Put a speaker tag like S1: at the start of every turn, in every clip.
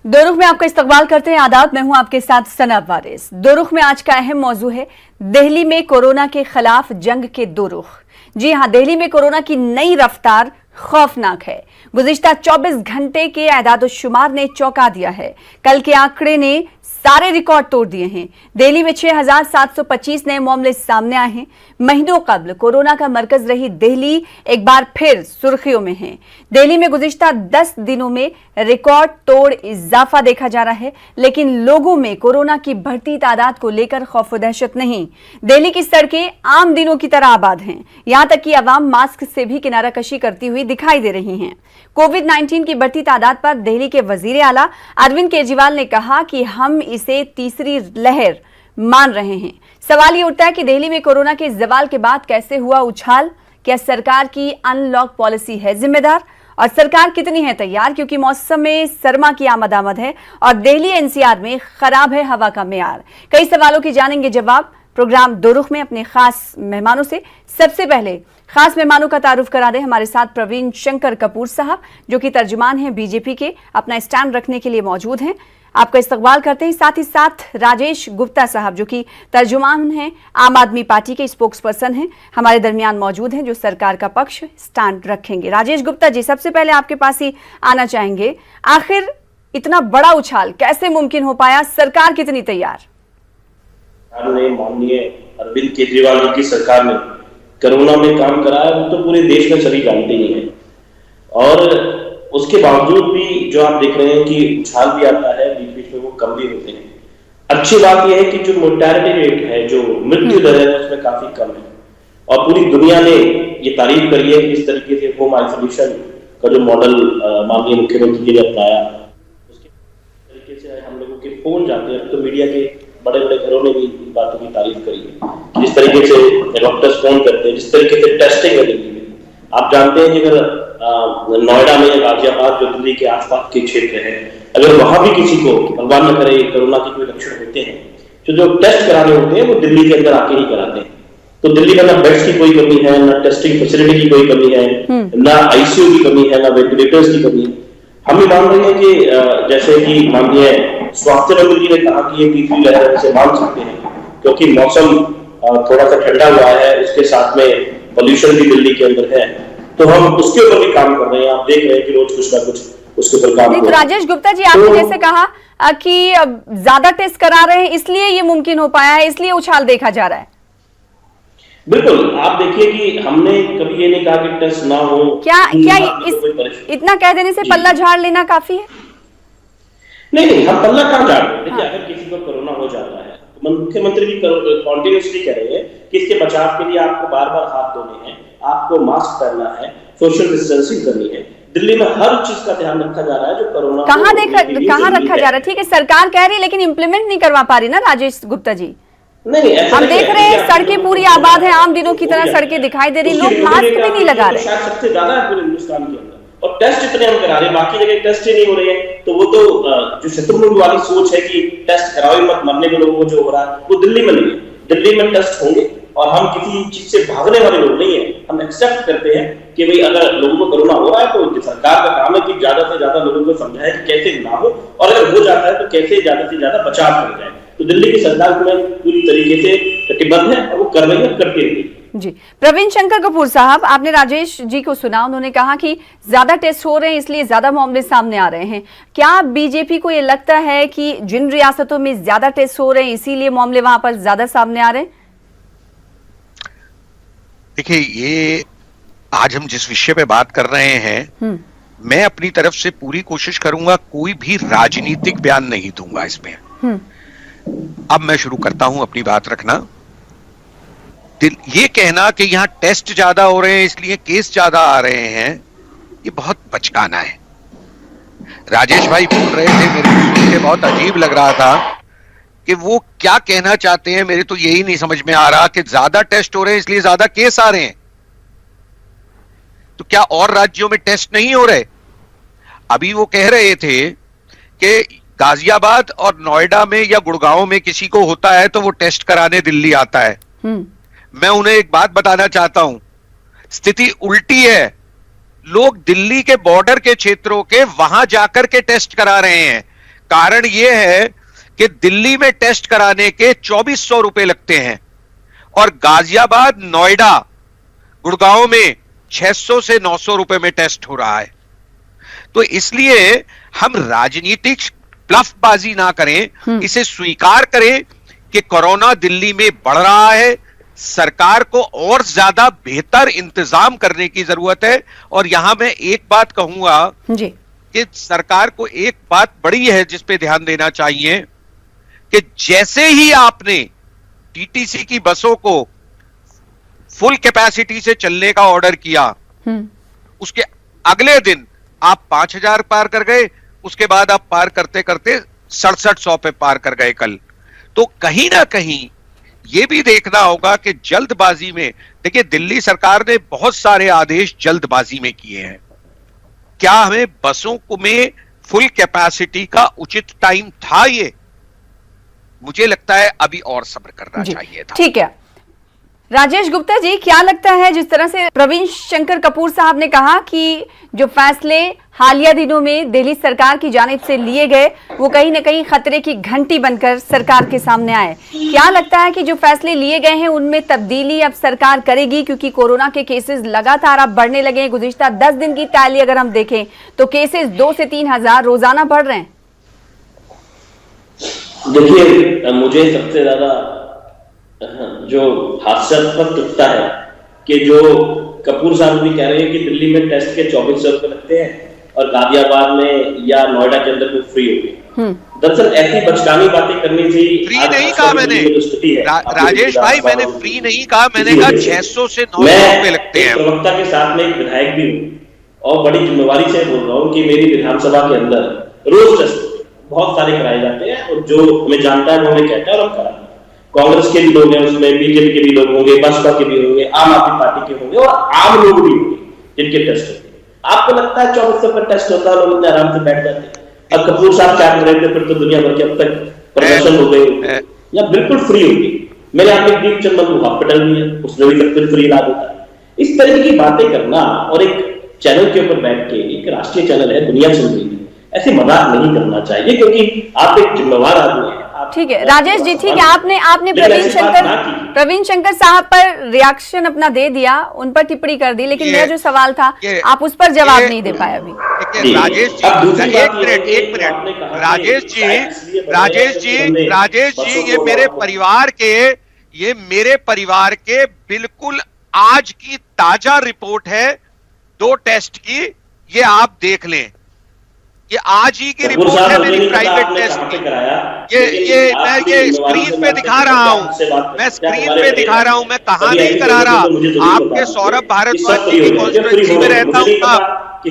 S1: दो रुख में आपका इस्तकबाल करते हैं। आदाब, मैं हूं आपके साथ सना वारिस। दो रुख में आज का अहम मौजू है दिल्ली में कोरोना के खिलाफ जंग के दो रुख। जी हां, दिल्ली में कोरोना की नई रफ्तार खौफनाक है। गुज़िश्ता 24 घंटे के एदाद-ओ-शुमार ने चौंका दिया है। कल के आंकड़े ने सारे रिकॉर्ड तोड़ दिए हैं। दिल्ली में 6,725 नए मामले सामने आए हैं। महीनों कबल कोरोना का मरकज रही दिल्ली एक बार फिर सुर्खियों में है। दिल्ली में गुज़िश्ता 10 दिनों में रिकॉर्ड तोड़ इजाफा देखा जा रहा है, लेकिन लोगों में कोरोना की बढ़ती तादाद को लेकर खौफ व दहशत नहीं। दिल्ली की सड़कें आम दिनों की तरह आबाद हैं। यहां तक कि अवाम मास्क से भी किनाराकशी करती हुई दिखाई दे रही हैं। कोविड-19 की बढ़ती तादाद पर दिल्ली के वजीर आला अरविंद केजरीवाल ने कहा कि हम इसे तीसरी लहर मान रहे हैं। सवाल ये उठता है कि दिल्ली में कोरोना के जवाल के बाद कैसे हुआ उछाल? क्या सरकार की अनलॉक पॉलिसी है जिम्मेदार? और सरकार कितनी है तैयार? क्योंकि मौसम में सरमा की आमद है और दिल्ली एनसीआर में खराब है हवा का मेयार। कई सवालों के जानेंगे जवाब प्रोग्राम दो रुख में अपने खास मेहमानों से। सबसे पहले खास मेहमानों का तारुफ करा दे। हमारे साथ प्रवीण शंकर कपूर साहब, जो कि तर्जुमान हैं बीजेपी के, अपना स्टैंड रखने के लिए मौजूद हैं। आपका इस्तकबाल करते हैं। साथ ही साथ राजेश गुप्ता साहब, जो कि तर्जुमान हैं, आम आदमी पार्टी के स्पोक्स पर्सन हैं, हमारे दरमियान मौजूद हैं, जो सरकार का पक्ष स्टैंड रखेंगे। राजेश गुप्ता जी, सबसे पहले आपके पास ही आना चाहेंगे। आखिर इतना बड़ा उछाल कैसे मुमकिन हो पाया? सरकार कितनी तैयार?
S2: माननीय अरविंद केजरीवाल जी की सरकार ने कोरोना में काम कराया, वो तो पूरे देश में सभी जानते ही हैं। और उसके बावजूद भी जो आप देख रहे हैं कि उछाल भी आता है, बीच बीच में वो कम भी होते हैं। अच्छी बात यह है कि जो मोर्टेलिटी रेट है, जो मृत्यु दर है, उसमें काफी कम है। और पूरी दुनिया ने ये तारीफ करी है कि इस तरीके से होम आइसोलेशन का जो मॉडल माननीय मुख्यमंत्री जी ने अपनाया, उसके तरीके से हम लोगों के फोन जाते हैं। तो मीडिया के बड़े बड़े घरों ने भी इन बातों की तारीफ करी है, जिस तरीके से डॉक्टर्स फोन करते हैं, जिस तरीके से टेस्टिंग है दिल्ली में। आप जानते हैं कि अगर नोएडा में या गाजियाबाद, जो दिल्ली के आसपास के क्षेत्र है, अगर वहां भी किसी को भगवान न करे कोरोना के कोई लक्षण होते हैं, तो जो टेस्ट कराने होते हैं वो दिल्ली के अंदर आके ही कराते हैं। तो दिल्ली में ना बेड्स की कोई कमी है, ना टेस्टिंग फैसिलिटी की कोई कमी है, ना आईसीयू की कमी है, ना वेंटिलेटर्स की कमी है। हम भी मान रहे हैं कि जैसे कि माननीय स्वास्थ्य मंत्री जी ने कहा कि ये तीसरी लहर से मान सकते हैं, क्योंकि मौसम थोड़ा सा ठंडा हुआ है, उसके साथ में पॉल्यूशन भी दिल्ली के अंदर है, तो हम उसके ऊपर भी काम कर रहे हैं। आप देख रहे हैं कि रोज कुछ ना कुछ उसके ऊपर काम कर रहे हैं।
S1: राजेश गुप्ता जी, आपने जैसे कहा कि ज्यादा टेस्ट करा रहे हैं, इसलिए ये मुमकिन हो पाया है, इसलिए उछाल देखा जा रहा है।
S2: बिल्कुल, आप देखिए कि हमने कभी ये नहीं कहा कि टेस्ट ना हो।
S1: क्या इतना कह देने से पल्ला झाड़ लेना काफी है?
S2: नहीं, हम पल्ला कहां झाड़ रहे हैं? देखिए, अगर किसी को कोरोना हो जाता है, मुख्यमंत्री भी कॉन्टिन्यूसली कह रहे हैं कि इसके बचाव के लिए आपको बार बार हाथ धोने हैं, आपको मास्क पहनना है, सोशल डिस्टेंसिंग करनी है। दिल्ली में हर चीज का ध्यान रखा जा रहा है। जो कोरोना
S1: कहाँ रखा जा रहा है? ठीक है, सरकार कह रही है, लेकिन इंप्लीमेंट नहीं करवा पा रही ना राजेश गुप्ता जी।
S2: नहीं,
S1: हम देख रहे हैं सड़कें पूरी आबाद है, आम दिनों की तरह सड़कें दिखाई दे रही, लोग मास्क भी नहीं लगा रहे।
S2: शायद सबसे ज्यादा है पूरे हिंदुस्तान के अंदर। और टेस्ट इतने हम करा रहे हैं, बाकी जगह टेस्ट ही नहीं हो रहे हैं। तो वो तो जो शत्रुघ्न वाली सोच है कि टेस्ट कराओ मत, मरने के लोगों को जो हो रहा है, वो दिल्ली में नहीं है। दिल्ली में टेस्ट होंगे, और हम किसी चीज से भागने वाले लोग नहीं है। हम एक्सेप्ट करते हैं कि भाई अगर लोगों को कोरोना हो रहा है, तो सरकार का काम है कि ज्यादा से ज्यादा लोगों को समझाए कि कैसे ना हो, और अगर हो जाता है तो कैसे ज्यादा से ज्यादा बचाव किया जाए। तो दिल्ली की सरकार में पूरी तरीके से कटिबद्ध है, और वो कर रही है, करती रहेगी।
S1: जी, प्रवीण शंकर कपूर साहब, आपने राजेश जी को सुना, उन्होंने कहा कि ज्यादा टेस्ट हो रहे हैं, इसलिए ज्यादा मामले सामने आ रहे हैं। क्या बीजेपी को ये लगता है कि जिन रियासतों में ज्यादा टेस्ट हो रहे हैं, इसीलिए मामले वहां पर ज्यादा सामने आ रहे हैं?
S3: देखिए, ये आज हम जिस विषय पे बात कर रहे हैं, मैं अपनी तरफ से पूरी कोशिश करूंगा, कोई भी राजनीतिक बयान नहीं दूंगा इसमें। अब मैं शुरू करता हूं अपनी बात रखना। ये कहना कि यहां टेस्ट ज्यादा हो रहे हैं इसलिए केस ज्यादा आ रहे हैं, ये बहुत बचकाना है। राजेश भाई बोल रहे थे, मेरे को सुन के बहुत अजीब लग रहा था कि वो क्या कहना चाहते हैं। मेरे तो यही नहीं समझ में आ रहा कि ज्यादा टेस्ट हो रहे हैं इसलिए ज्यादा केस आ रहे हैं। तो क्या और राज्यों में टेस्ट नहीं हो रहे? अभी वो कह रहे थे कि गाजियाबाद और नोएडा में या गुड़गांव में किसी को होता है तो वो टेस्ट कराने दिल्ली आता है। मैं उन्हें एक बात बताना चाहता हूं, स्थिति उल्टी है। लोग दिल्ली के बॉर्डर के क्षेत्रों के वहां जाकर के टेस्ट करा रहे हैं। कारण यह है कि दिल्ली में टेस्ट कराने के 2400 रुपए लगते हैं और गाजियाबाद, नोएडा, गुड़गांव में 600 से 900 रुपए में टेस्ट हो रहा है। तो इसलिए हम राजनीतिक ब्लफबाजी ना करें, इसे स्वीकार करें कि कोरोना दिल्ली में बढ़ रहा है, सरकार को और ज्यादा बेहतर इंतजाम करने की जरूरत है। और यहां मैं एक बात कहूंगा
S1: जी
S3: कि सरकार को एक बात बड़ी है जिस पे ध्यान देना चाहिए कि जैसे ही आपने टीटीसी की बसों को फुल कैपेसिटी से चलने का ऑर्डर किया, उसके अगले दिन आप 5000 पार कर गए, उसके बाद आप पार करते करते 6700 पे पार कर गए कल। तो कहीं ना कहीं यह भी देखना होगा कि जल्दबाजी में, देखिए दिल्ली सरकार ने बहुत सारे आदेश जल्दबाजी में किए हैं। क्या हमें बसों को में फुल कैपेसिटी का उचित टाइम था? ये मुझे लगता है अभी और सब्र करना चाहिए था।
S1: ठीक है राजेश गुप्ता जी, क्या लगता है जिस तरह से प्रवीण शंकर कपूर साहब ने कहा कि जो फैसले हालिया दिनों में दिल्ली सरकार की जानिब से लिए गए वो कहीं ना कहीं खतरे की घंटी बनकर सरकार के सामने आए, क्या लगता है कि जो फैसले लिए गए हैं उनमें तब्दीली अब सरकार करेगी? क्योंकि कोरोना के केसेस लगातार अब बढ़ने लगे हैं। गुज़िश्ता 10 दिन की टैली अगर हम देखें तो केसेस 2 से 3 हजार रोजाना बढ़ रहे हैं।
S2: देखिए, मुझे सबसे ज्यादा जो हास्यास्पद लगता है कि जो कपूर साहब भी कह रहे हैं कि दिल्ली में टेस्ट के 2400 रुपए लगते हैं और गाजियाबाद में या नोएडा के अंदर फ्री हो गए। दरअसल ऐसी बचकानी बातें करनी से
S3: फ्री नहीं कहा मैंने, राजेश भाई, मैंने फ्री नहीं कहा, मैंने कहा 600 से 900 रुपए लगते हैं।
S2: प्रवक्ता के साथ में एक विधायक भी हूँ और बड़ी जिम्मेवारी से बोल रहा हूँ कि मेरी विधानसभा के अंदर रोज टेस्ट बहुत सारे कराए जाते हैं और जो हमें जानता है वो हमें कहता है और हम कराते हैं। कांग्रेस के भी लोग हैं उसमें, बीजेपी के भी लोग होंगे, बसपा के भी होंगे, आम आदमी पार्टी के होंगे और आम लोग भी होंगे जिनके टेस्ट होते हैं। आपको लगता है 2400 पर टेस्ट होता है, लोग इतने आराम से बैठ जाते हैं। अब कपूर साहब क्या कर रहे थे, फिर तो दुनिया भर के अब तक प्रदर्शन हो गए या बिल्कुल फ्री होगी। मेरे यहाँ पे दीप चंद बंधु हॉस्पिटल भी है, उसमें भी सब कुछ फ्री इलाज होता है। इस तरह की बातें करना और एक चैनल के ऊपर बैठ के, एक राष्ट्रीय चैनल है, दुनिया सुन रही है, ऐसे मजाक नहीं करना चाहिए क्योंकि आप एक जिम्मेवार आदमी हैं।
S1: ठीक है राजेश जी, ठीक है, आपने प्रवीण शंकर साहब पर रिएक्शन अपना दे दिया, उन पर टिप्पणी कर दी, लेकिन मेरा जो सवाल था आप उस पर जवाब नहीं दे पाए अभी।
S3: राजेश जी एक मिनट राजेश जी ये मेरे परिवार के बिल्कुल आज की ताजा रिपोर्ट है 2 टेस्ट की, ये आप देख लें, ये आज ही की रिपोर्ट है मेरी प्राइवेट टेस्ट की। मैं ये स्क्रीन पे दिखा रहा हूँ, मैं कहाँ नहीं करा रहा, आपके सौरभ भारद्वाज जी की कॉन्स्टिट्यूएंसी में रहता हूँ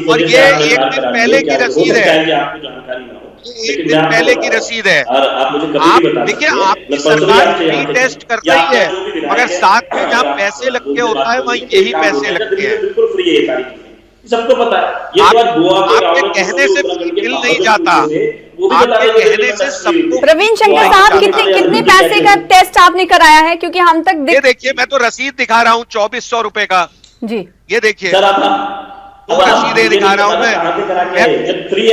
S3: और ये एक दिन पहले की रसीद है, एक दिन पहले की रसीद है। आप देखिए, आपकी सरकार फ्री टेस्ट कर रही है मगर साथ में जहाँ पैसे लगते होता है वहाँ यही पैसे लगते हैं।
S2: सबको पता है। ये
S3: आपके कहने से मिल नहीं जाता, आपके कहने से सबको।
S1: प्रवीण शंकर साहब, कितने पैसे का टेस्ट आपने कराया है? क्योंकि हम तक
S3: ये देखिए, मैं तो रसीद दिखा रहा हूँ 2400 रुपए का जी, ये देखिए वो रसीदें दिखा रहा हूँ मैं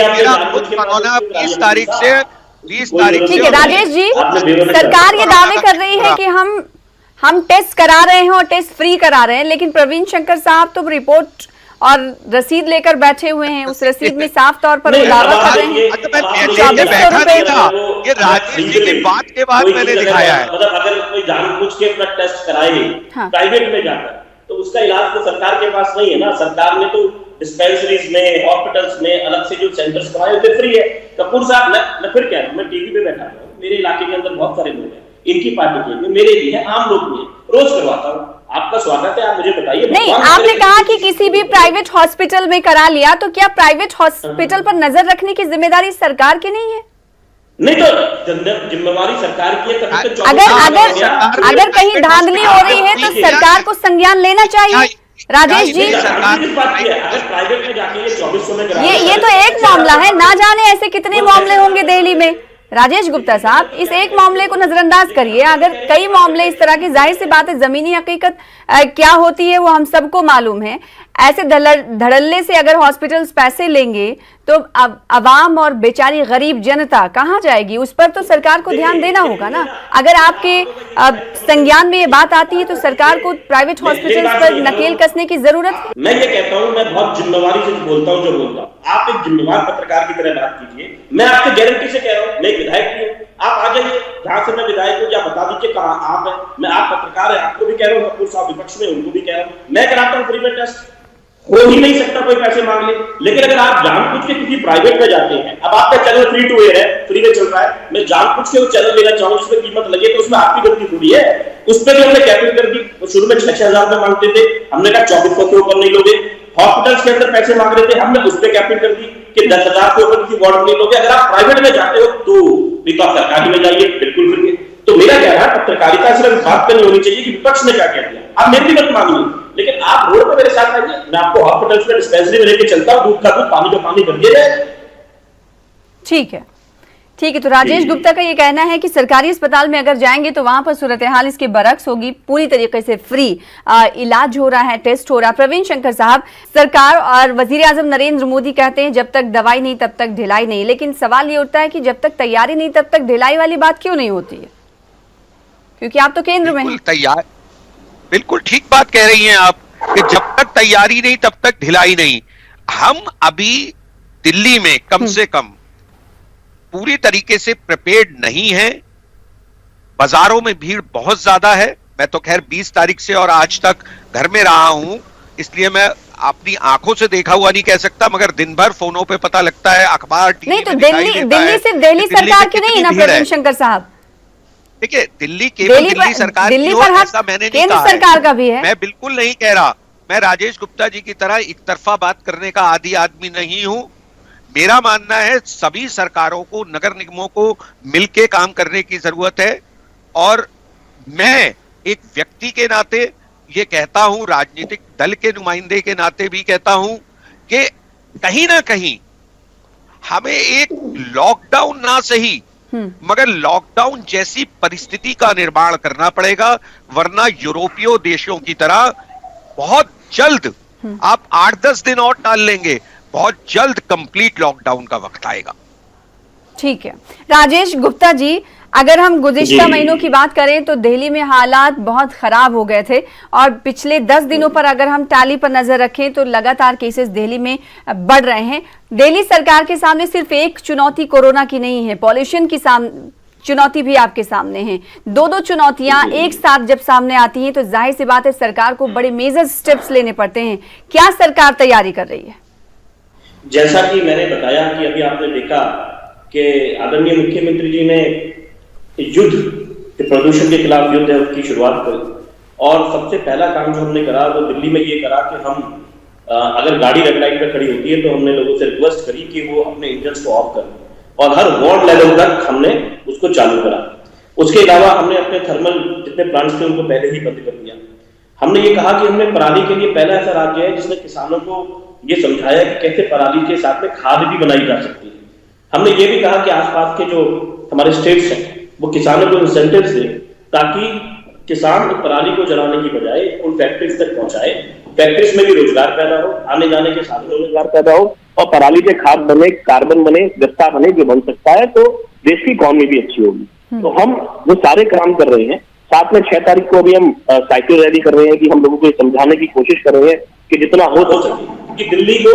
S3: मेरा खुद कोरोना 20 तारीख से 20 तारीख।
S1: ठीक है राजेश जी, सरकार ये दावे कर रही है कि हम टेस्ट करा रहे हैं और टेस्ट फ्री करा रहे हैं, लेकिन प्रवीण शंकर साहब तो रिपोर्ट और रसीद लेकर बैठे हुए हैं, उस रसीद में साफ तौर पर दावा कर रहे हैं।
S3: ये राजेश जी की बात के बाद मैंने दिखाया है।
S2: मतलब अगर कोई जानबूझ के अपना टेस्ट कराए प्राइवेट में जाकर, तो उसका इलाज तो सरकार के पास नहीं है ना। सरकार ने तो डिस्पेंसरीज में, हॉस्पिटल्स में अलग से जो सेंटर्स बनाए होते फ्री है। कपूर साहब, मैं फिर कह रहा हूँ, मैं टीवी पे बैठा हूँ, मेरे इलाके के अंदर बहुत सारे लोग हैं, इनकी पार्टी के भी, मेरे भी है, आम लोग भी है, रोज करवाता हूँ। आपका स्वागत है, आप मुझे बताइए।
S1: नहीं, आपने कहा कि किसी भी प्राइवेट हॉस्पिटल में करा लिया, तो क्या प्राइवेट हॉस्पिटल पर नजर रखने की जिम्मेदारी सरकार की नहीं है?
S2: नहीं तो जिम्मेवारी सरकार की है। तो
S1: अगर कहीं धांधली हो रही है तो सरकार को संज्ञान लेना चाहिए। राजेश जी,
S2: अगर प्राइवेट में जाके ये 2400 में
S1: ये तो एक मामला है, ना जाने ऐसे कितने मामले होंगे दिल्ली में। राजेश गुप्ता साहब, इस एक मामले को नजरअंदाज करिए, अगर कई मामले इस तरह की, जाहिर सी बात है जमीनी हकीकत क्या होती है वो हम सबको मालूम है। ऐसे धड़ल्ले से अगर हॉस्पिटल्स पैसे लेंगे तो अवाम और बेचारी गरीब जनता कहाँ जाएगी? उस पर तो सरकार को ध्यान देना होगा ना। अगर आपके संज्ञान में ये बात आती है तो सरकार को प्राइवेट हॉस्पिटल्स पर नकेल कसने की जरूरत है।
S2: मैं ये कहता हूँ, मैं बहुत जिम्मेवारी से बोलता हूँ जो बोलता हूँ। आप एक जिम्मेवार पत्रकार की तरह बात कीजिए। मैं आपसे गारंटी से कह रहा हूँ, मैं विधायक भी हूँ, आप आ जाइए जहां से मैं विधायक हूँ, या बता दीजिए कहाँ आप हैं। मैं आप पत्रकार है, आपको भी कह रहा हूँ, कपूर साहब विपक्ष में उनको भी कह रहा हूँ, मैं कराता हूँ फ्री में टेस्ट। हो ही नहीं सकता कोई पैसे मांग ले। लेकिन अगर आप जानबूझ के किसी प्राइवेट में जाते हैं, अब आपका चैनल फ्री टू एयर है, फ्री में चल रहा है, मैं जानबूझ के वो चैनल लेना चाहूँ जिसमें कीमत लगे, तो उसमें आपकी गलती थोड़ी है। उस पर भी हमने कैपिंग कर दी। वो शुरू में 6,000 में मांगते थे, हमने कहा 2400 के ऊपर नहीं लोगे। हॉस्पिटल्स के अंदर पैसे मांग रहे थे, हमने उस पर कैपिंग कर दी कि 10,000 के ऊपर किसी वार्ड में नहीं लोगे। अगर आप प्राइवेट में जाते हो तो आप सरकारी में जाइए, बिल्कुल फ्री। तो मेरा कहना है, पत्रकारिता सिर्फ इस बात पर नहीं होनी चाहिए कि विपक्ष ने क्या कह दिया, आप मेरी भी मत मानिए, लेकिन आप रोड पर मेरे साथ आइए, मैं आपको हॉस्पिटल्स में डिस्पेंसरी में लेके चलता हूं, दूध का दूध, पानी का पानी कर दिया जाए। ठीक है।
S1: तो राजेश गुप्ता का ये कहना है कि सरकारी अस्पताल में अगर जाएंगे तो वहां पर सूरत हाल इसकी बरक्स होगी, पूरी तरीके से फ्री इलाज हो रहा है, टेस्ट हो रहा है। प्रवीण शंकर साहब, सरकार और वजीर आजम नरेंद्र मोदी कहते हैं जब तक दवाई नहीं तब तक ढिलाई नहीं, लेकिन सवाल ये उठता है कि जब तक तैयारी नहीं तब तक ढिलाई वाली बात क्यों नहीं होती है? क्योंकि आप तो केंद्र में हैं।
S3: बिल्कुल ठीक बात कह रही हैं आप कि जब तक तैयारी नहीं तब तक ढिलाई नहीं। हम अभी दिल्ली में कम से कम पूरी तरीके से प्रिपेयर्ड नहीं है। बाजारों में भीड़ बहुत ज्यादा है। मैं तो खैर 20 तारीख से और आज तक घर में रहा हूं, इसलिए मैं अपनी आंखों से देखा हुआ नहीं कह सकता, मगर दिन भर फोनों पे पता लगता है, अखबार टीवी
S1: नहीं तो दिल्ली सिर्फ दिल्ली सरकार की नहीं ना प्रवीण शंकर साहब।
S3: देखिए, दिल्ली केवल दिल्ली सरकार की हो ऐसा मैंने नहीं कहा,
S1: सरकार का भी है।
S3: मैं बिल्कुल नहीं कह रहा। मैं राजेश गुप्ता जी की तरह एक तरफा बात करने का आदी आदमी नहीं हूं। मेरा मानना है सभी सरकारों को, नगर निगमों को मिलके काम करने की जरूरत है। और मैं एक व्यक्ति के नाते ये कहता हूं, राजनीतिक दल के नुमाइंदे के नाते भी कहता हूं कि कहीं ना कहीं हमें एक लॉकडाउन ना सही मगर लॉकडाउन जैसी परिस्थिति का निर्माण करना पड़ेगा, वरना यूरोपीय देशों की तरह बहुत जल्द आप 8-10 दिन और टाल लेंगे, बहुत जल्द कंप्लीट लॉकडाउन का वक्त आएगा।
S1: ठीक है राजेश गुप्ता जी, अगर हम गुज़िश्ता महीनों की बात करें तो दिल्ली में हालात बहुत खराब हो गए थे और पिछले 10 दिनों पर अगर हम टैली पर नजर रखें तो लगातार केसेस दिल्ली में बढ़ रहे हैं। दिल्ली सरकार के सामने सिर्फ एक चुनौती कोरोना की नहीं है, पॉल्यूशन की चुनौती भी आपके सामने है। दो चुनौतियां एक साथ जब सामने आती हैं तो जाहिर सी बात है सरकार को बड़े मेजर स्टेप्स लेने पड़ते हैं। क्या सरकार तैयारी कर रही है?
S2: जैसा कि मैंने बताया कि अभी आपने देखा कि आदरणीय मुख्यमंत्री जी ने युद्ध, प्रदूषण के खिलाफ युद्ध है, उसकी शुरुआत करी। और सबसे पहला काम जो हमने करा वो दिल्ली में ये करा कि हम अगर गाड़ी रेड लाइट पर खड़ी होती है तो हमने लोगों से रिक्वेस्ट करी कि वो अपने इंजन को ऑफ करें और हर वार्ड लेवल तक हमने उसको चालू करा। उसके अलावा हमने अपने थर्मल जितने प्लांट्स थे उनको पहले ही बंद कर दिया। हमने ये कहा कि हमने पराली के लिए पहला ऐसा राज्य है जिसने किसानों को ये समझाया कि कैसे पराली के साथ में खाद भी बनाई जा सकती है। हमने ये भी कहा कि आसपास के जो हमारे स्टेट्स हैं वो किसानों को इंसेंटिव्स दें ताकि किसान पराली को जलाने की बजाय उन फैक्ट्रीज तक पहुंचाए, फैक्ट्रीज में भी रोजगार पैदा हो, आने जाने के साधनों में रोजगार पैदा हो और पराली के खाद बने, कार्बन बने, गस्ता बने, जो बन सकता है तो देश की इकॉनमी भी अच्छी होगी। तो हम वो सारे काम कर रहे हैं। साथ में 6 तारीख को अभी हम साइकिल रैली कर रहे हैं कि हम लोगों को समझाने की कोशिश कर रहे हैं कि जितना हो सके कि दिल्ली को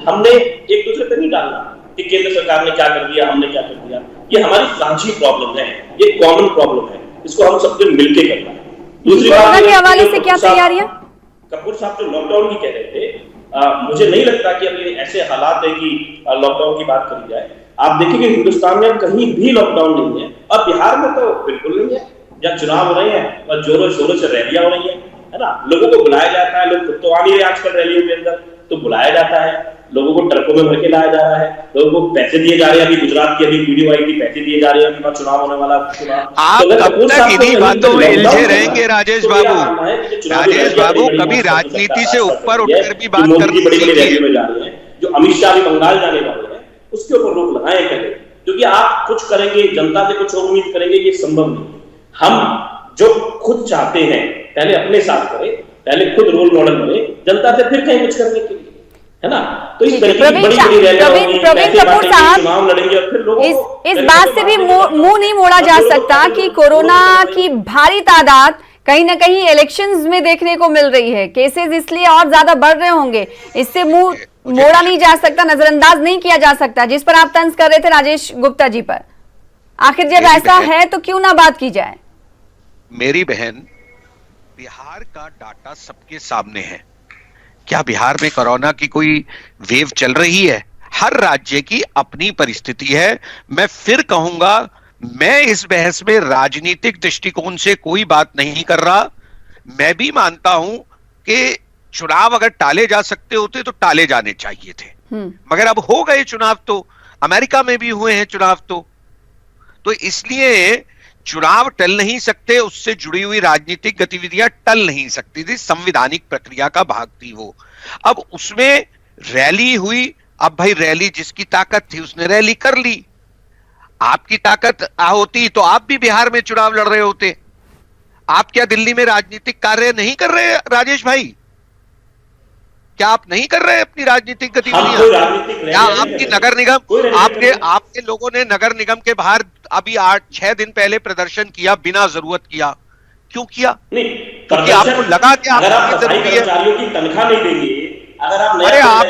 S2: हमने एक दूसरे पर नहीं डालना कि केंद्र सरकार ने क्या कर दिया, हमने क्या कर दिया। ये हमारी साझी प्रॉब्लम है, ये कॉमन प्रॉब्लम है, इसको हम सबसे मिलकर करना है। दूसरी बात
S1: के हवाले से क्या तैयारियां?
S2: कपूर साहब जो लॉकडाउन की कह रहे थे, मुझे नहीं लगता कि अभी ऐसे हालात है कि लॉकडाउन की बात करी जाए। आप देखेंगे हिंदुस्तान में कहीं भी लॉकडाउन नहीं है और बिहार में तो बिल्कुल नहीं है। जब चुनाव हो रहे हैं और जोरों शोरों से रैलियां हो रही है ना, लोगों को बुलाया जाता है, लोग खुद तो आ नहीं रहे आजकल रैलियों के अंदर, तो बुलाया जाता है, लोगों को ट्रकों में भर के लाया जा रहा है, लोगों को पैसे दिए जा रहे हैं। अभी गुजरात की अभी वीडियो आई थी, पैसे दिए जा रहे हैं, अभी चुनाव होने वाला
S3: आप कब तक इन्हीं बातों में उलझे रहेंगे राजेश बाबू? राजेश बाबू, कभी राजनीति से ऊपर उठकर भी बात करनी चाहिए।
S2: जो अमित शाह भी बंगाल जाने वाले हैं उसके ऊपर रोक लगाए पहले, क्योंकि आप कुछ करेंगे जनता से कुछ और उम्मीद करेंगे, ये संभव नहीं है। हम जो खुद चाहते हैं पहले अपने साथ करें, पहले खुद रोल मॉडल बने जनता से, फिर कहीं कुछ करने के लिए, है ना। तो इस तरीके की
S1: प्रवीण कपूर साहब,
S2: चुनाव लड़ेंगे और फिर लोगों
S1: इस बात से भी मुंह नहीं मोड़ा जा सकता कि कोरोना की भारी तादाद कहीं ना कहीं इलेक्शंस में देखने को मिल रही है। केसेस इसलिए और ज्यादा बढ़ रहे होंगे, इससे मुंह मोड़ा नहीं जा सकता, नजरअंदाज नहीं किया जा सकता। जिस पर आप तंज कर रहे थे राजेश गुप्ता जी पर, आखिर जब ऐसा है तो क्यों ना बात की जाए।
S3: मेरी बहन, बिहार का डाटा सबके सामने है। क्या बिहार में कोरोना की कोई वेव चल रही है? हर राज्य की अपनी परिस्थिति है। मैं फिर कहूंगा, मैं इस बहस में राजनीतिक दृष्टिकोण से कोई बात नहीं कर रहा। मैं भी मानता हूं कि चुनाव अगर टाले जा सकते होते तो टाले जाने चाहिए थे, मगर अब हो गए चुनाव, तो अमेरिका में भी हुए हैं चुनाव, तो इसलिए चुनाव टल नहीं सकते, उससे जुड़ी हुई राजनीतिक गतिविधियां टल नहीं सकती थी, संवैधानिक प्रक्रिया का भाग थी वो। अब उसमें रैली हुई, अब भाई रैली जिसकी ताकत थी उसने रैली कर ली। आपकी ताकत होती तो आप भी बिहार में चुनाव लड़ रहे होते। आप क्या दिल्ली में राजनीतिक कार्य नहीं कर रहे राजेश भाई? क्या आप नहीं कर रहे अपनी राजनीतिक गतिविधियां? क्या आपकी नगर निगम, आपके लोगों ने नगर निगम के बाहर अभी 8-6 दिन पहले प्रदर्शन किया बिना जरूरत किया? क्यों किया? क्योंकि आपको लगा कि आपकी जरूरी है।
S2: तनख्वाह नहीं देंगे, अगर आप
S3: अरे आप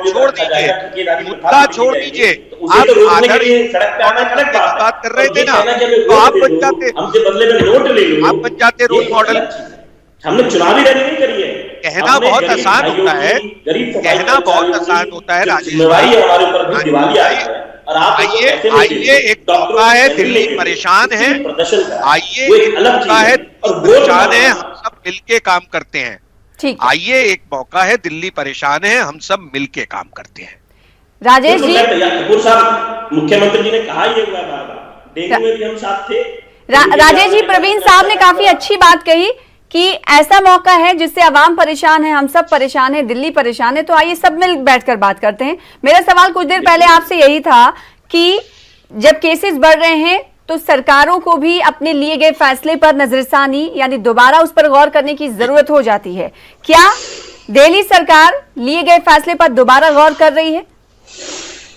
S3: छोड़ दीजिए, मुद्दा छोड़ दीजिए, आप बात कर रहे थे ना, तो आप बन जाते,
S2: हमसे बदले में नोट ले लो,
S3: आप बन जाते रोल मॉडल।
S2: हमने चुनावी रैली नहीं करी है।
S3: कहना बहुत आसान होता है, कहना बहुत आसान होता है राजेश भाई।
S2: हमारे ऊपर भी दिवाली आई है और आप
S3: आइए एक मौका है, दिल्ली परेशान है, आइए एक मौका है, परेशान है, हम सब मिलके काम करते हैं। आइए एक मौका है, दिल्ली परेशान है, हम सब मिलके काम करते हैं।
S1: राजेश जी,
S2: कपूर साहब, मुख्यमंत्री जी ने कहा ये हुआ बार-बार, डेंगू में भी हम साथ थे।
S1: राजेश जी, प्रवीण साहब ने काफी अच्छी बात कही कि ऐसा मौका है जिससे आवाम परेशान है, हम सब परेशान है, दिल्ली परेशान है, तो आइए सब मिल बैठकर बात करते हैं। मेरा सवाल कुछ देर पहले आपसे यही था कि जब केसेस बढ़ रहे हैं तो सरकारों को भी अपने लिए गए फैसले पर नजरसानी यानी दोबारा उस पर गौर करने की जरूरत हो जाती है। क्या दिल्ली सरकार लिए गए फैसले पर दोबारा गौर कर रही है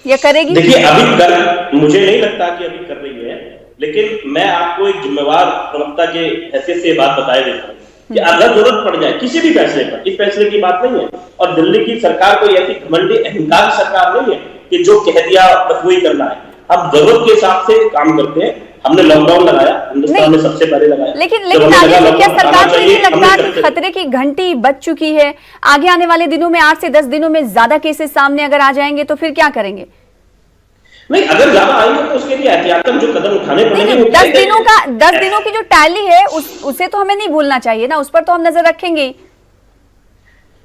S1: या करेगी?
S2: देखिए, अभी मुझे नहीं लगता कि अभी कर रही है, लेकिन मैं आपको एक जिम्मेवार प्रवक्ता के हैसियत से बात बताए देता हूँ कि अगर जरूरत पड़ जाए किसी भी फैसले पर, इस फैसले की बात नहीं है, और दिल्ली की सरकार कोई ऐसी घमंडी अहंकार सरकार नहीं है कि जो कह दिया बस वही करना है। अब जरूरत के हिसाब से काम करते हैं। हमने लॉकडाउन लगाया, हिंदुस्तान में सबसे पहले लगाया,
S1: लेकिन क्या सरकार को नहीं लगता कि खतरे की घंटी बज चुकी है? आगे आने वाले दिनों में 8 से 10 दिनों में ज्यादा केसेस सामने अगर आ जाएंगे तो फिर क्या करेंगे?
S2: नहीं, अगर ज्यादा आएंगे तो उसके लिए एहतियातन जो कदम उठाने पड़ेंगे।
S1: 10 दिनों की जो टैली है उसे तो हमें नहीं भूलना चाहिए ना, उस पर तो हम नजर रखेंगे।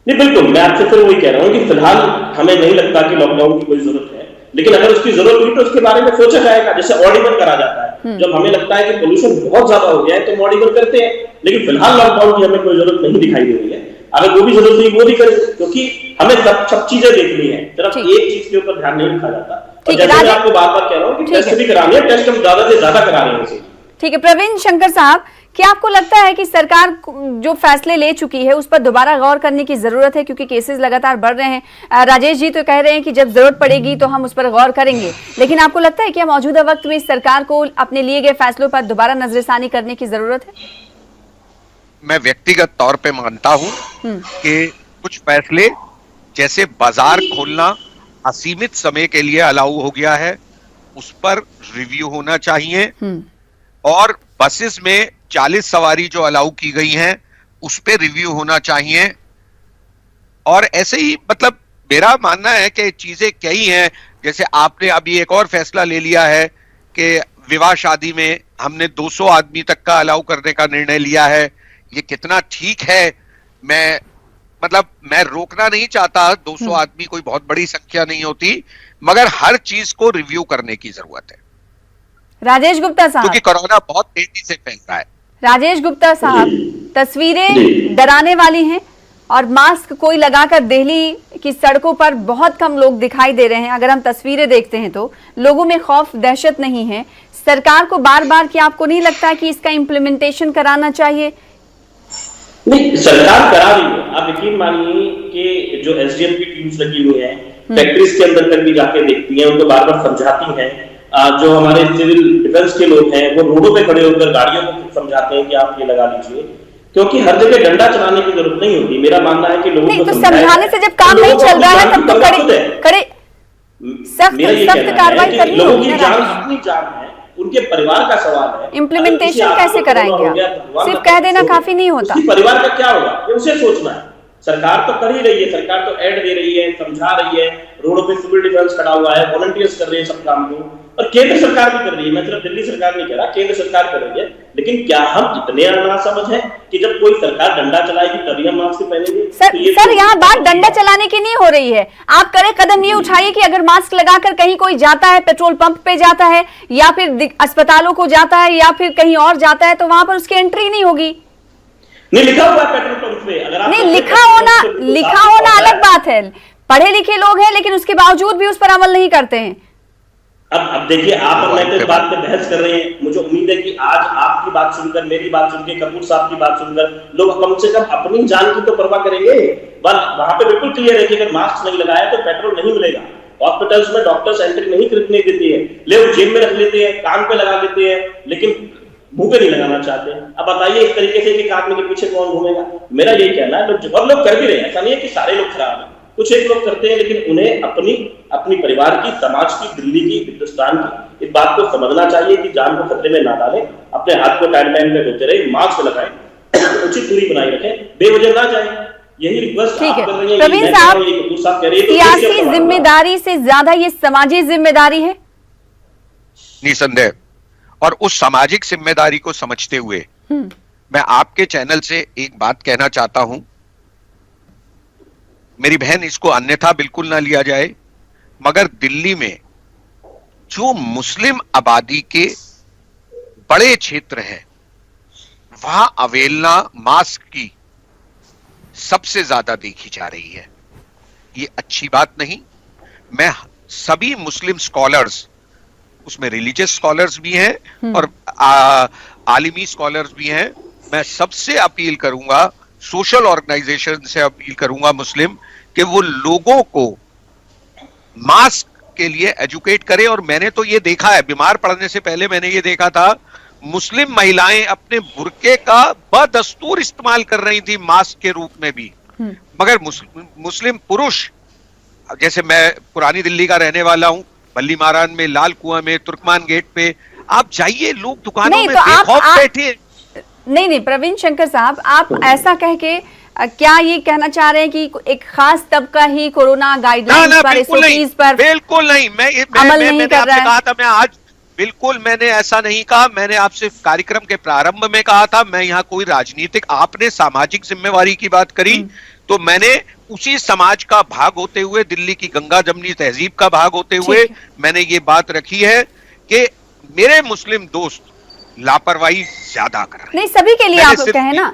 S2: नहीं, बिल्कुल, मैं आपसे फिर वही कह रहा हूँ कि फिलहाल हमें नहीं लगता कि लॉकडाउन की कोई जरूरत है, लेकिन अगर उसकी जरूरत हुई तो उसके बारे में सोचा जाएगा। जैसे ऑडिबल करा जाता है, जब हमें लगता है कि पोल्यूशन बहुत ज्यादा हो गया है तो ऑडिबल करते हैं, लेकिन फिलहाल लॉकडाउन की हमें कोई जरूरत नहीं दिखाई दे रही है। अगर वो भी जरूरत हुई वो भी करें, क्योंकि हमें सब चीजें देखनी है, सिर्फ एक चीज के ऊपर ध्यान नहीं रखा जाता। और जैसे मैं आपको बार-बार कह रहा हूँ कि टेस्ट भी कराने हैं, टेस्ट हम ज्यादा से ज्यादा करा रहे हैं।
S1: ठीक है, प्रवीण शंकर साहब, क्या आपको लगता है कि सरकार जो फैसले ले चुकी है उस पर दोबारा गौर करने की जरूरत है, क्योंकि केसेस लगातार बढ़ रहे हैं? राजेश जी तो कह रहे हैं कि जब जरूरत पड़ेगी तो हम उस पर गौर करेंगे, लेकिन आपको लगता है कि मौजूदा वक्त में सरकार को अपने लिए गए फैसलों पर दोबारा नजरसानी करने की जरूरत है?
S3: मैं व्यक्तिगत तौर पे मानता हूं कि कुछ फैसले, जैसे बाजार खोलना असीमित समय के लिए अलाउ हो गया है, उस पर रिव्यू होना चाहिए, और बसेस में 40 सवारी जो अलाउ की गई हैं उस पे रिव्यू होना चाहिए। और ऐसे ही मतलब मेरा मानना है कि चीजें कई हैं, जैसे आपने अभी एक और फैसला ले लिया है कि विवाह शादी में हमने 200 आदमी तक का अलाउ करने का निर्णय लिया है। ये कितना ठीक है, मैं रोकना नहीं चाहता, 200 आदमी कोई बहुत बड़ी संख्या नहीं होती, मगर हर चीज को रिव्यू करने की जरूरत है।
S1: राजेश गुप्ता साहब,
S3: क्योंकि कोरोना बहुत तेजी से फैल रहा है।
S1: राजेश गुप्ता साहब, तस्वीरें डराने वाली हैं और मास्क कोई लगाकर दिल्ली की सड़कों पर बहुत कम लोग दिखाई दे रहे हैं। अगर हम तस्वीरें देखते हैं तो लोगों में खौफ दहशत नहीं है। सरकार को बार बार, क्या आपको नहीं लगता कि इसका इम्प्लीमेंटेशन कराना चाहिए?
S2: नहीं, सरकार करा रही है। आप यकीन मानिए कि जो एसडीएम की टीम्स लगी हुई हैं, फैक्ट्रीज के अंदर तक भी जाके देखती हैं, उनको बार बार समझाती हैं। जो हमारे सिविल डिफेंस के लोग हैं वो रोडों पे खड़े होकर गाड़ियों को समझाते हैं कि आप ये लगा लीजिए, क्योंकि हर जगह डंडा चलाने की जरूरत नहीं होती। मेरा मानना है कि लोगों को
S1: तो समझाने से जब काम नहीं चल रहा है तब तो करे सख्त कार्रवाई करनी
S2: लोगों
S1: होगी
S2: की
S1: ना
S2: जान
S1: राजेश।
S2: अपनी जान है, उनके परिवार का सवाल है।
S1: इम्प्लीमेंटेशन कैसे कराएंगे आप? सिर्फ कह देना काफी नहीं होता।
S2: उसकी परिवार का क्या होगा ये उसे सोचना है। सरकार तो कर ही रही है, सरकार तो ऐड दे रही है, समझा रही है, रोडों पे सिविल डिफेंस खड़ा हुआ है, वॉलंटियर्स कर रहे हैं सब काम को, और केंद्र सरकार भी कर रही है। मैं सिर्फ दिल्ली सरकार नहीं कह रहा, केंद्र सरकार कर रही है। लेकिन क्या हम इतने नासमझ हैं कि जब कोई सरकार डंडा चलाएगी तभी हम मास्क पहनेंगे?
S1: सर यहाँ बात डंडा चलाने की नहीं हो रही है। आप कड़े कदम ये उठाइए कि अगर मास्क लगाकर कहीं कोई जाता है, पेट्रोल पंप पे जाता है या फिर अस्पतालों को जाता है या फिर कहीं और जाता है, तो वहां पर उसकी एंट्री नहीं होगी।
S2: नहीं लिखा हुआ है पेट्रोल पंप पे, अगर आप
S1: नहीं लिखा होना अलग बात है। पढ़े लिखे लोग हैं लेकिन उसके बावजूद भी उस पर अमल नहीं करते हैं।
S2: अब देखिए, आप और मैं तो इस बात पे बहस कर रहे हैं। मुझे उम्मीद है कि आज आपकी बात सुनकर, मेरी बात सुनकर, कपूर साहब की बात सुनकर लोग कम से कम अपनी जान की तो परवाह करेंगे। वहां पे बिल्कुल क्लियर है कि अगर मास्क नहीं लगाया तो पेट्रोल नहीं मिलेगा। हॉस्पिटल्स में डॉक्टर्स एंट्री नहीं खरीदने देते हैं, लोग जेब में रख लेते हैं, कान पे लगा लेते हैं, लेकिन मुंह पे नहीं लगाना चाहते। अब बताइए इस तरीके से कि आदमी के पीछे कौन घूमेगा? मेरा यही कहना है, और लोग कर भी रहे हैं। ऐसा नहीं है कि सारे लोग खराब हैं, कुछ एक लोग करते हैं, लेकिन उन्हें अपनी परिवार की, समाज की, दिल्ली की, हिंदुस्तान की इस बात को समझना चाहिए कि जान को खतरे में ना डालें। अपने हाथ को टाइम पे धोते रहे, मास्क लगाएं, उचित दूरी बनाए रखें, बेवजह ना जाए। यही रिक्वेस्ट आप कर रही हैं।
S1: प्रवीण साहब, सियासी जिम्मेदारी से ज्यादा ये समाजी जिम्मेदारी है
S3: निसंदेह। और उस सामाजिक जिम्मेदारी को समझते हुए मैं आपके चैनल से एक बात कहना चाहता हूं। मेरी बहन, इसको अन्यथा बिल्कुल ना लिया जाए, मगर दिल्ली में जो मुस्लिम आबादी के बड़े क्षेत्र हैं वहां अवहेलना मास्क की सबसे ज्यादा देखी जा रही है। ये अच्छी बात नहीं। मैं सभी मुस्लिम स्कॉलर्स, उसमें रिलीजियस स्कॉलर्स भी हैं और आलिमी स्कॉलर्स भी हैं, मैं सबसे अपील करूंगा, सोशल ऑर्गेनाइजेशन से अपील करूंगा मुस्लिम, कि वो लोगों को मास्क के लिए एजुकेट करें। और मैंने तो ये देखा है, बीमार पड़ने से पहले मैंने ये देखा था, मुस्लिम महिलाएं अपने बुर्के का बदस्तूर इस्तेमाल कर रही थी मास्क के रूप में भी, मगर मुस्लिम पुरुष, जैसे मैं पुरानी दिल्ली का रहने वाला हूं, बल्ली मारान में, लाल कुआं में, तुर्कमान गेट पे आप जाइए, लोग दुकानों में बेखौफ बैठे।
S1: नहीं प्रवीण शंकर साहब, आप ऐसा कह के क्या ये कहना चाह रहे हैं कि एक खास तबका ही कोरोना गाइडलाइंस पर, एसओपीज पर
S3: बिल्कुल नहीं। मैंने आपसे कहा था, मैं आज बिल्कुल मैंने ऐसा नहीं कहा। मैंने आपसे कार्यक्रम के प्रारंभ में कहा था, मैं यहाँ कोई राजनीतिक, आपने सामाजिक जिम्मेवारी की बात करी तो मैंने उसी समाज का भाग होते हुए, दिल्ली की गंगा जमनी तहजीब का भाग होते हुए मैंने ये बात रखी है कि मेरे मुस्लिम दोस्त लापरवाही ज्यादा कर रहे हैं।
S1: नहीं, सभी के लिए आप कहें ना,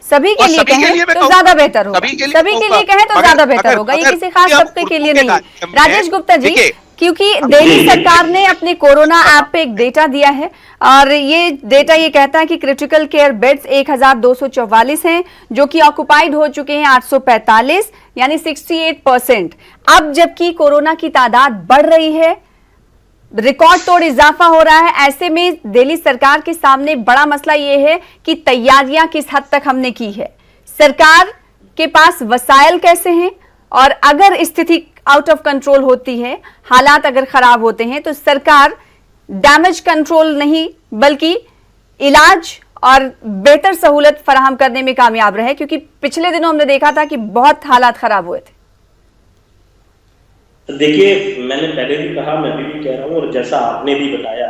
S1: सभी के लिए कहें तो ज्यादा बेहतर होगा। सभी के लिए कहें तो ज्यादा बेहतर होगा, ये किसी खास तबके के लिए नहीं। राजेश गुप्ता जी, क्योंकि दिल्ली सरकार ने अपने कोरोना ऐप पे एक डेटा दिया है और ये डेटा ये कहता है कि क्रिटिकल केयर बेड्स 1244 हैं, जो कि ऑक्युपाइड हो चुके हैं 845, यानी 68%। अब जबकि कोरोना की तादाद बढ़ रही है, रिकॉर्ड तोड़ इजाफा हो रहा है, ऐसे में दिल्ली सरकार के सामने बड़ा मसला ये है कि तैयारियां किस हद तक हमने की है, सरकार के पास वसाइल कैसे हैं, और अगर स्थिति आउट ऑफ कंट्रोल होती है, हालात अगर खराब होते हैं, तो सरकार डैमेज कंट्रोल नहीं बल्कि इलाज और बेहतर सहूलत फराहम करने में कामयाब रहे, क्योंकि पिछले दिनों हमने देखा था कि बहुत हालात खराब हुए थे।
S2: देखिए, मैंने पहले भी कहा, मैं भी कह रहा हूं, और जैसा आपने भी बताया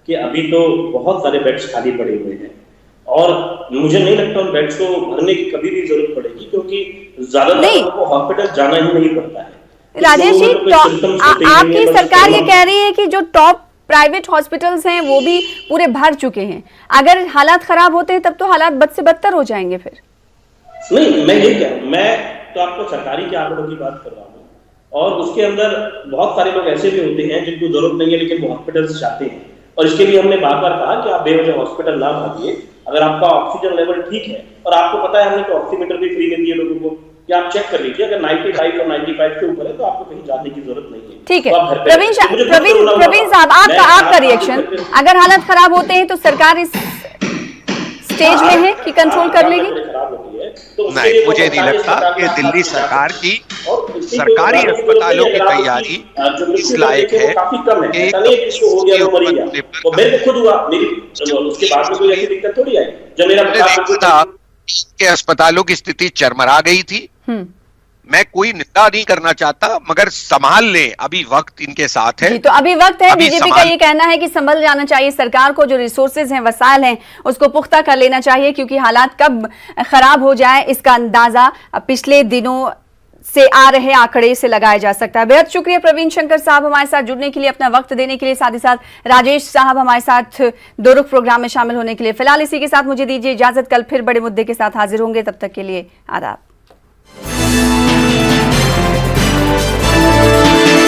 S2: कि अभी तो बहुत सारे बेड्स खाली पड़े हुए हैं और मुझे नहीं लगता उन बेड्स को भरने की कभी भी जरूरत पड़ेगी, क्योंकि ज्यादातर लोगों को हॉस्पिटल जाना ही नहीं पड़ता है।
S1: राजेश जी, आपकी सरकार ये कह रही है कि जो टॉप प्राइवेट हॉस्पिटल्स हैं वो भी पूरे भर चुके हैं, अगर हालात खराब होते हैं तब तो हालात बद से बदतर हो जाएंगे फिर।
S2: नहीं, मैं ये क्या, मैं तो आपको सरकारी के आंकड़ों की बात कर रहा हूँ, और उसके अंदर बहुत सारे लोग ऐसे भी होते हैं जिनको जरूरत नहीं है लेकिन वो हॉस्पिटल जाते हैं, और इसके लिए हमने बार बार कहा कि आप बेवजह हॉस्पिटल ना भागिए, अगर आपका ऑक्सीजन लेवल ठीक है, और आपको पता है हमने तो ऑक्सीमीटर भी फ्री में दिए लोगों को कि आप चेक कर लीजिए, अगर 95 और 95 के ऊपर है तो आपको कहीं जाने की जरूरत नहीं है।
S1: ठीक है।
S2: तो आप घर पे
S1: प्रवीण साहब, आपका रिएक्शन, अगर हालत खराब होते हैं तो सरकार इस स्टेज में है कि कंट्रोल कर लेगी?
S2: खराब होती है तो
S3: नहीं, मुझे नहीं लगता कि दिल्ली सरकार की सरकारी अस्पतालों की तैयारी इस लायक है कि
S2: तो मेरे को खुद हुआ, मेरी उसके बाद में कोई ऐसी दिक्कत थोड़ी आई जब मेरा
S3: देखा था कि अस्पतालों की स्थिति चरमरा गई थी। मैं कोई निंदा नहीं करना चाहता, मगर संभाल लें, अभी वक्त इनके साथ है।
S1: जी, तो अभी वक्त है।
S3: अभी
S1: बीजेपी का ये कहना है कि संभल जाना चाहिए, सरकार को जो रिसोर्सेज हैं, वसाइल हैं, उसको पुख्ता कर लेना चाहिए, क्योंकि हालात कब खराब हो जाए इसका अंदाजा पिछले दिनों से आ रहे आंकड़े से लगाया जा सकता है। बेहद शुक्रिया प्रवीण शंकर साहब हमारे साथ जुड़ने के लिए, अपना वक्त देने के लिए, साथ ही साथ राजेश साहब हमारे साथ दो रुख प्रोग्राम में शामिल होने के लिए। फिलहाल इसी के साथ मुझे दीजिए इजाजत, कल फिर बड़े मुद्दे के साथ हाजिर होंगे, तब तक के लिए आदाब।